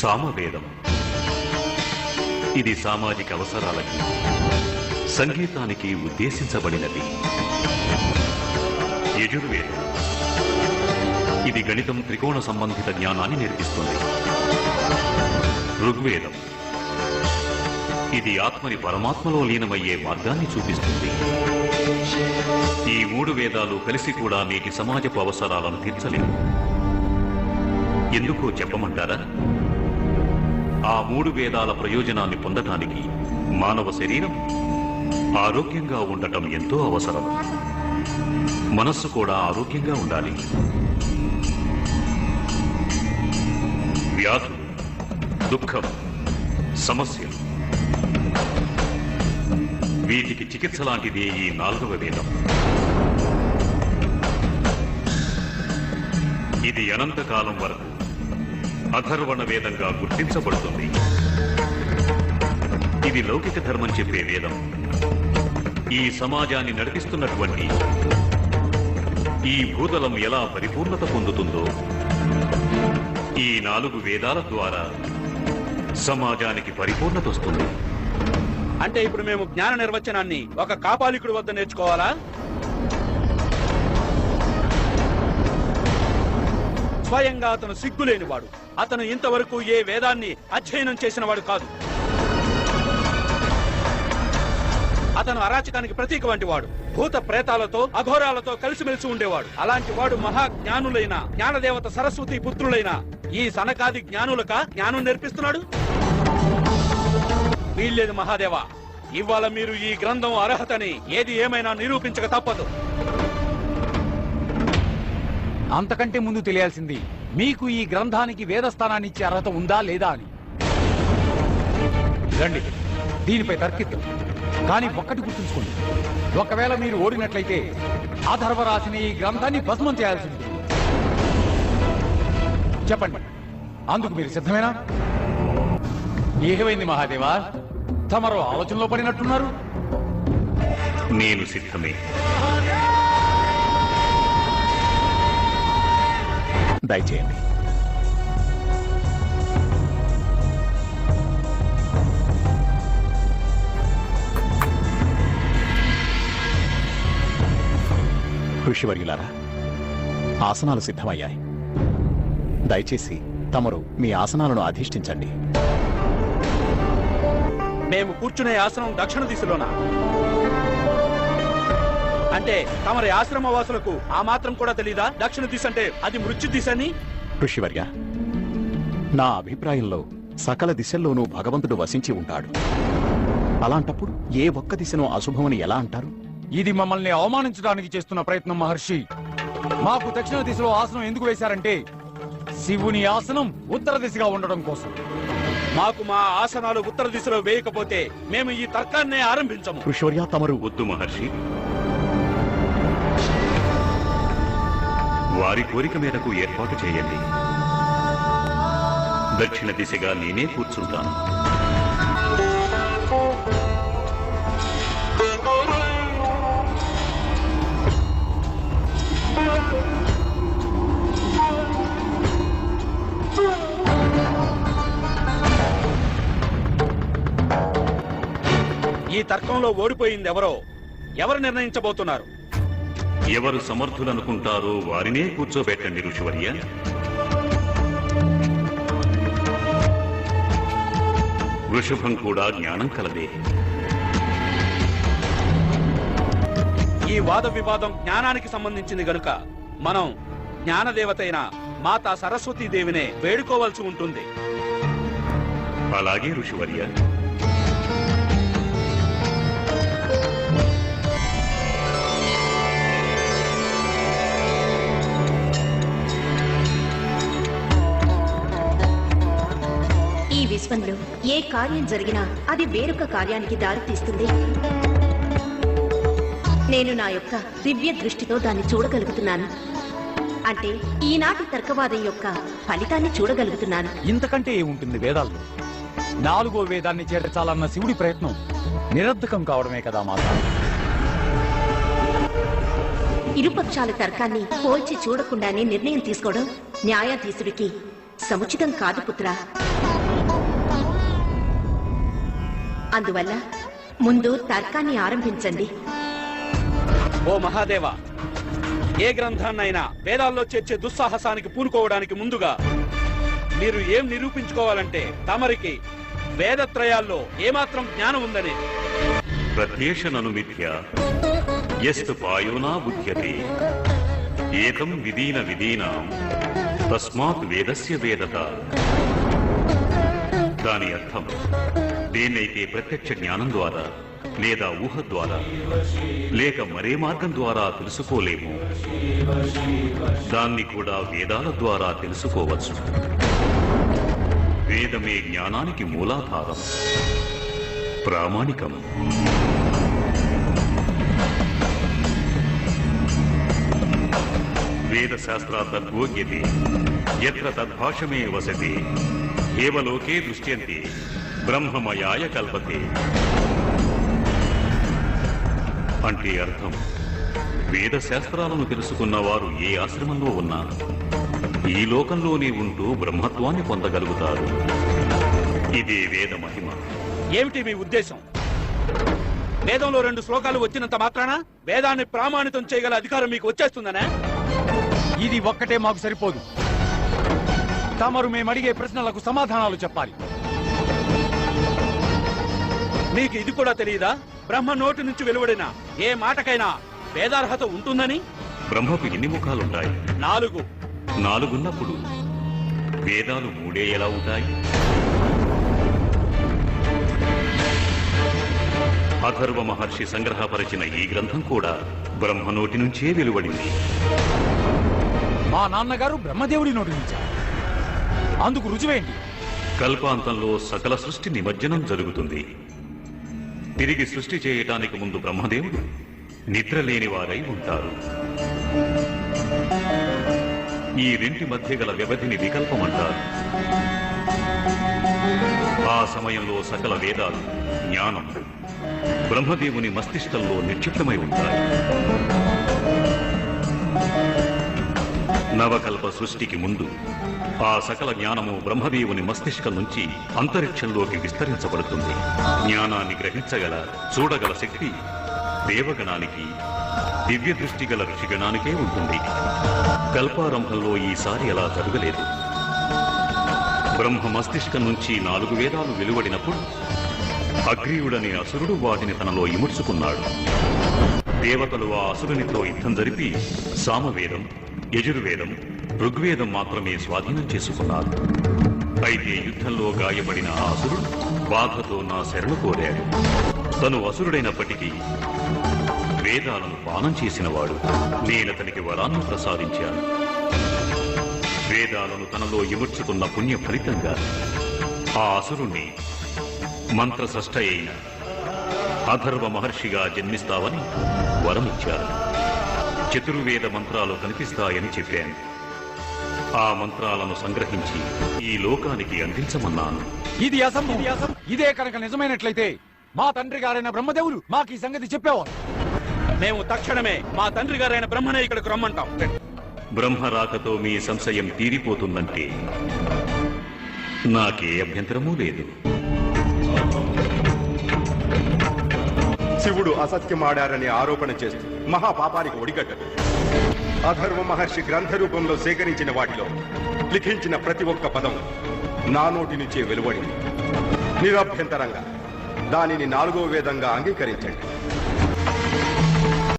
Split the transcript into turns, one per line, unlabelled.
సామవేదం ఇది సామాజిక అవసరాలకి సంగీతానికి ఉద్దేశించబడినది. యజుర్వేదం ఇది గణితం త్రికోణ సంబంధిత జ్ఞానాన్ని నేర్పిస్తుంది. ఋగ్వేదం ఇది ఆత్మని పరమాత్మలో లీనమయ్యే మార్గాన్ని చూపిస్తుంది. ఈ 3 వేదాలు కలిసి కూడా నేటి సమాజపు అవసరాలను తీర్చలేవు. ఎందుకో చెప్పమంటారా? ఆ 3 వేదాల ప్రయోజనాన్ని పొందటానికి మానవ శరీరం ఆరోగ్యంగా ఉండటం ఎంతో అవసరం. మనస్సు కూడా ఆరోగ్యంగా ఉండాలి. వ్యాధులు, దుఃఖం, సమస్యలు వీటికి చికిత్స లాంటిదే ఈ 4వ వేదం. ఇది అనంతకాలం వరకు అథర్వణ వేదంగా గుర్తించబడుతుంది. ఇది లౌకిక ధర్మం చెప్పే వేదం. ఈ సమాజాన్ని నడిపిస్తున్నటువంటి ఈ భూతలం ఎలా పరిపూర్ణత పొందుతుందో ఈ 4 వేదాల ద్వారా సమాజానికి పరిపూర్ణత వస్తుంది.
అంటే ఇప్పుడు మేము జ్ఞాన నిర్వచనాన్ని ఒక కాపాలికుడి వద్ద నేర్చుకోవాలా? స్వయంగా అతను సిగ్గులేనివాడు. అతను ఇంతవరకు ఏ వేదాన్ని అధ్యయనం చేసిన వాడు కాదు. అతను అరాచకానికి ప్రతీక వంటి వాడు. భూత ప్రేతాలతో అఘోరాలతో కలిసిమెలిసి ఉండేవాడు. అలాంటి వాడు మహాజ్ఞానులైన జ్ఞానదేవత సరస్వతి పుత్రులైన ఈ సనకాది జ్ఞానులక జ్ఞానం నేర్పిస్తున్నాడు. వీల్లేదు మహాదేవా, ఇవాళ మీరు ఈ గ్రంథం అర్హతని ఏది ఏమైనా నిరూపించక తప్పదు.
అంతకంటే ముందు తెలియాల్సింది మీకు ఈ గ్రంథానికి వేదస్థానాన్ని ఇచ్చే అర్హత ఉందా లేదా అని. రండి, దీనిపై తర్కిద్దాం. కానీ ఒక్కటి గుర్తుంచుకోండి, ఒకవేళ మీరు ఓడినట్లయితే అథర్వ రాసిన ఈ గ్రంథాన్ని భస్మం చేయాల్సి ఉంటుంది. చెప్పండి, అందుకు మీరు సిద్ధమేనా? ఏమైంది మహాదేవా, తమరు ఆలోచనలో పడినట్టున్నారు?
నేను సిద్ధమే.
దయచేయండి. ఋషివర్యులారా, ఆసనాలు సిద్ధమయ్యాయి. దయచేసి తమరు మీ ఆసనాలను అధిష్ఠించండి.
మేము కూర్చునే ఆసనం దక్షిణ దిశలోనా? అంటే తమరి ఆశ్రమవాసులకు ఆ మాత్రం కూడా తెలీదా? దక్షిణ దిశ అంటే అది మృత్యు దిశ అని.
ఋషివర్య, నా అభిప్రాయంలో సకల దిశల్లోనూ భగవంతుడు వసించి ఉంటాడు. అలాంటప్పుడు ఏ ఒక్క దిశను అశుభమని ఎలా అంటారు?
ఇది మమ్మల్ని అవమానించడానికి చేస్తున్న ప్రయత్నం మహర్షి. మాకు దక్షిణ దిశలో ఆసనం ఎందుకు వేశారంటే శివుని ఆసనం ఉత్తర దిశగా ఉండడం కోసం.
మాకు మా ఆసనాలు ఉత్తర దిశలో వేయకపోతే మేము ఈ తర్కాన్నే ఆరంభించము.
ఋషివర్య, తమరు
వద్దు మహర్షి. వారి కోరిక మేరకు ఏర్పాటు చేయండి. దక్షిణ దిశగా నేనే కూర్చుంటాను.
ఈ తర్కంలో ఓడిపోయింది ఎవరో? ఎవరు నిర్ణయించబోతున్నారు?
ఎవరు సమర్థులనుకుంటారో వారినే కూర్చోబెట్టండి ఋషివర్య. వృషభం కూడా జ్ఞానం కలదే.
ఈ వాద వివాదం జ్ఞానానికి సంబంధించింది గనుక మనం జ్ఞానదేవత అయిన మాతా సరస్వతీదేవినే వేడుకోవాల్సి ఉంటుంది.
అలాగే ఋషివర్య.
ఈ విశ్వంలో ఏ కార్యం జరిగినా అది వేరొక కార్యానికి దారితీస్తుంది. నేను నా యొక్క దివ్య దృష్టితో దాన్ని చూడగలుగుతున్నాను. అంటే ఈనాటి తర్కవాదం యొక్క ఫలితాన్ని చూడగలుగుతున్నాను.
ఇంతకంటే ఏముంటుంది వేదాల్లో? 4వ వేదాన్ని చేర్చాలన్న శివుడి ప్రయత్నం నిరర్ధకం కావడమే కదా మాత.
ఇరుపక్షాల తర్కాన్ని పోల్చి చూడకుండానే నిర్ణయం తీసుకోవడం న్యాయాధీశుడికి సముచితం కాదు పుత్ర. అందువల్ల ముందు తర్కాన్ని ఆరంభించండి.
ఓ మహాదేవ, ఏ గ్రంథాన్నైనా వేదాల్లో చేర్చే దుస్సాహసానికి పూనుకోవడానికి ముందుగా మీరు ఏం నిరూపించుకోవాలంటే తమరికి వేదత్రయాల్లో ఏమాత్రం జ్ఞానం ఉందని.
ప్రత్యేషనను మిథ్య యస్తు పాయోనా బుధ్యతే ఏతం విదీన విదీనాం తస్మాత్ వేదస్య వేదత. దాని అర్థం, దేన్నైతే ప్రత్యక్ష జ్ఞానం ద్వారా లేదా ఊహ ద్వారా లేక మరే మార్గం ద్వారా తెలుసుకోలేము, దాన్ని కూడా వేదాల ద్వారా తెలుసుకోవచ్చు. వేదమే జ్ఞానానికి మూలాధారం, ప్రామాణికం. వేద శాస్త్రార్థోగ్యతే యత్ర తద్భాషమే వసతి ఏవలోకే దృశ్యంతే బ్రహ్మమయాయ కల్పతే. అంటే అర్థం, వేద శాస్త్రాలను తెలుసుకున్న వారు ఏ ఆశ్రమంలో ఉన్నా ఈ లోకంలోనే ఉంటూ బ్రహ్మత్వాన్ని పొందగలుగుతారు. ఇదే వేద మహిమ.
ఏమిటి మీ ఉద్దేశం? వేదంలో 2 శ్లోకాలు వచ్చినంత మాత్రాన వేదాన్ని ప్రామాణితం చేయగల అధికారం మీకు వచ్చేస్తుందనే?
ఇది ఒక్కటే మాకు సరిపోదు. తమరు మేమడిగే ప్రశ్నలకు సమాధానాలు చెప్పాలి.
మీకు ఇది కూడా తెలియదా? బ్రహ్మ నోటి నుంచి వెలువడిన ఏ మాటకైనా వేదార్హత ఉంటుందని.
బ్రహ్మకు ఎన్ని ముఖాలుంటాయి?
4.
4 ఉన్నప్పుడు వేదాలు 3 ఎలా ఉంటాయి? అథర్వ మహర్షి సంగ్రహపరిచిన ఈ గ్రంథం కూడా బ్రహ్మ నోటి నుంచే వెలువడింది.
మా నాన్నగారు బ్రహ్మదేవుడి నోటి నుంచి. అందుకు రుజువేంటి?
కల్పాంతంలో సకల సృష్టి నిమజ్జనం జరుగుతుంది. తిరిగి సృష్టి చేయటానికి ముందు బ్రహ్మదేవుడు నిద్రలేని వారై ఉంటారు. ఈ 2 మధ్య గల వ్యవధిని వికల్పమంటారు. ఆ సమయంలో సకల వేదాలు, జ్ఞానం బ్రహ్మదేవుని మస్తిష్కంలో నిక్షిప్తమై ఉంటాయి. నవకల్ప సృష్టికి ముందు ఆ సకల జ్ఞానము బ్రహ్మదేవుని మస్తిష్కం నుంచి అంతరిక్షంలోకి విస్తరించబడుతుంది. జ్ఞానాన్ని గ్రహించగల, చూడగల శక్తి దేవగణానికి, దివ్య దృష్టి గల ఋషిగణానికే ఉంటుంది. కల్పారంభంలో ఈసారి అలా జరగలేదు. బ్రహ్మ మస్తిష్కం నుంచి 4 వేదాలు వెలువడినప్పుడు అగ్రీయుడనే అసురుడు వాటిని తనలో ఇముడ్చుకున్నాడు. దేవతలు ఆ అసురునితో యుద్ధం జరిపి సామవేదం, యజుర్వేదం, ఋగ్వేదం మాత్రమే స్వాధీనం చేసుకున్నారు. అయితే యుద్ధంలో గాయపడిన ఆ అసురుడు బాధతో నా శరణు కోరాడు. తను అసురుడైనప్పటికీ వేదాలను పానం చేసినవాడు. నేనతనికి వరాన్ని ప్రసాదించాను. వేదాలను తనలో ఇముడ్చుకున్న పుణ్య ఫలితంగా ఆ అసురుణ్ణి మంత్రసష్ట అయిన అథర్వ మహర్షిగా జన్మిస్తావని వరమిచ్చారు. చతుర్వేద మంత్రాలు కనిపిస్తాయని చెప్పాను. ఆ మంత్రాలను సంగ్రహించి ఈ లోకానికి అందించమన్నాను.
ఇది అసంభవం. ఇదే కనుక నిజమైనట్లయితే మా తండ్రి గారైన బ్రహ్మదేవులు మాకు ఈ సంగతి చెప్పేవారు.
మేము తక్షణమే మా తండ్రి గారైన బ్రహ్మనే ఇక్కడికి రమ్మంటాం.
బ్రహ్మ రాకతో మీ సంశయం తీరిపోతుందంటే నాకే అభ్యంతరమూ లేదు.
శివుడు అసత్యమాడారని ఆరోపణ చేస్తూ మహాపాపానికి ఒడిగట్టదు. అథర్వ మహర్షి గ్రంథ రూపంలో సేకరించిన వాటిలో లిఖించిన ప్రతి ఒక్క పదం నా నోటి నుంచే వెలువడింది. నిరభ్యంతరంగా దానిని 4వ వేదంగా అంగీకరించండి.